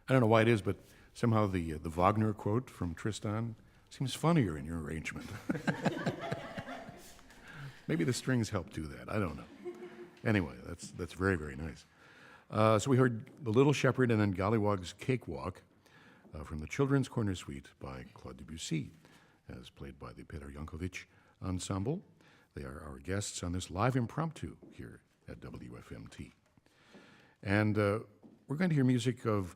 I don't know why it is, but somehow the Wagner quote from Tristan seems funnier in your arrangement. Maybe the strings help do that. I don't know. Anyway, that's very, very nice. So we heard The Little Shepherd and then Gollywog's Cakewalk from the Children's Corner Suite by Claude Debussy, as played by the Petar Jankovic Ensemble. They are our guests on this live impromptu here at WFMT. And we're going to hear music of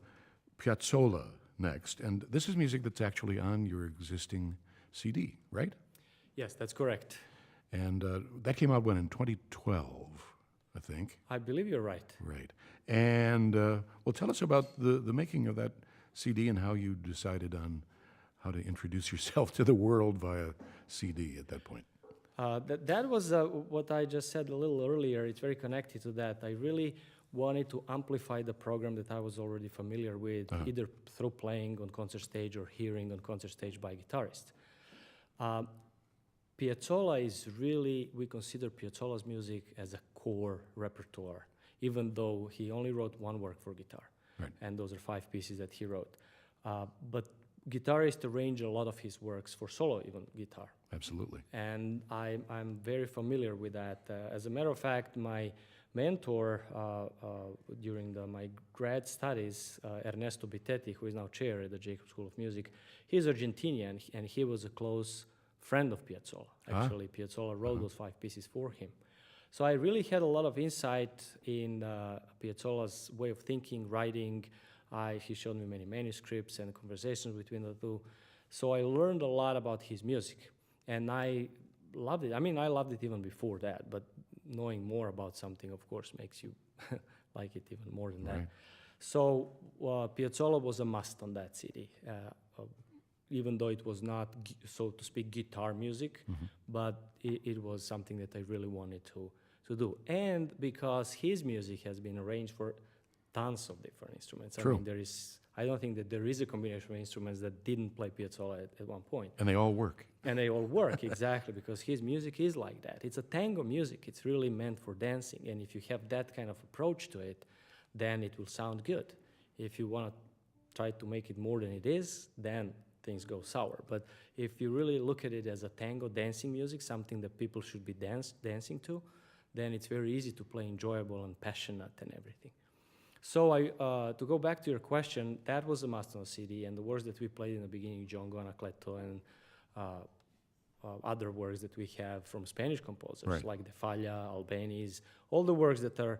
Piazzolla next. And this is music that's actually on your existing CD, right? Yes, that's correct. And that came out when, in 2012, I think? I believe you're right. Right. And, well, tell us about the making of that CD and how you decided on how to introduce yourself to the world via CD at that point. That was what I just said a little earlier. It's very connected to that. I really wanted to amplify the program that I was already familiar with, either through playing on concert stage or hearing on concert stage by guitarists. Piazzolla is really, we consider Piazzolla's music as a core repertoire, even though he only wrote one work for guitar. Right. And those are 5 pieces that he wrote. But guitarists arrange a lot of his works for solo, even guitar. Absolutely. And I'm very familiar with that. As a matter of fact, my mentor during my grad studies, Ernesto Bitetti, who is now chair at the Jacob School of Music, he's Argentinian, and he was a close friend of Piazzolla. Actually, Piazzolla wrote those 5 pieces for him. So I really had a lot of insight in Piazzolla's way of thinking, writing. He showed me many manuscripts and conversations between the two. So I learned a lot about his music, and I loved it. I mean, I loved it even before that, but knowing more about something, of course, makes you like it even more than that. So Piazzolla was a must on that CD, even though it was not, so to speak, guitar music, but it was something that I really wanted to do. And because his music has been arranged for tons of different instruments. True. I mean, I don't think that there is a combination of instruments that didn't play Piazzolla at one point. And they all work. And they all work, exactly, because his music is like that. It's a tango music. It's really meant for dancing. And if you have that kind of approach to it, then it will sound good. If you want to try to make it more than it is, then things go sour. But if you really look at it as a tango dancing music, something that people should be dancing to, then it's very easy to play enjoyable and passionate and everything. So to go back to your question, that was a must on CD, and the works that we played in the beginning, Django, Anacleto, and other works that we have from Spanish composers, like De Falla, Albéniz, all the works that are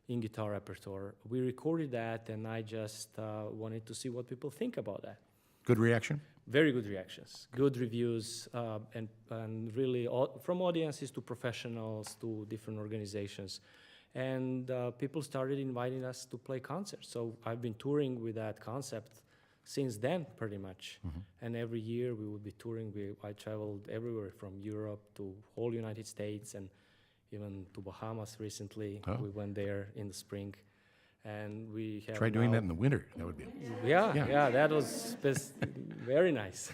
in guitar repertoire. We recorded that, and I just wanted to see what people think about that. Good reaction? Very good reactions, good reviews, and really from audiences to professionals to different organizations. And people started inviting us to play concerts. So I've been touring with that concept since then, pretty much. And every year we would be touring. I traveled everywhere from Europe to whole United States and even to Bahamas recently. We went there in the spring. And we have Try doing that in the winter. That would be. Yeah, that was very nice.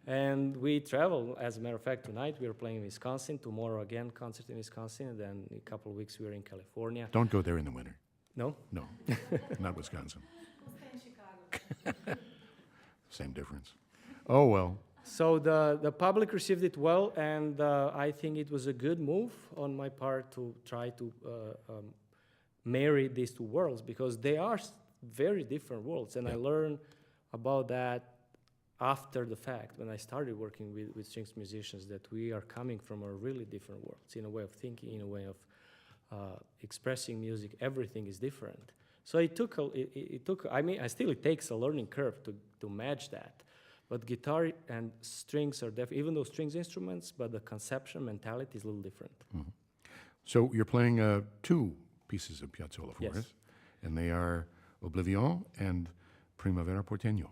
And we travel. As a matter of fact, tonight we are playing in Wisconsin. Tomorrow again, concert in Wisconsin. And then in a couple of weeks we are in California. Don't go there in the winter. No? No, not Wisconsin. We'll stay in Chicago. Same difference. Oh, well. So the public received it well, and I think it was a good move on my part to try to marry these two worlds, because they are very different worlds. And I learned about that after the fact, when I started working with strings musicians, that we are coming from a really different worlds in a way of thinking, in a way of expressing music. Everything is different. So it took, I mean, it takes a learning curve to match that. But guitar and strings are even though strings instruments, but the conception mentality is a little different. So you're playing 2 pieces of Piazzolla for Yes. us, and they are Oblivion and Primavera Porteño.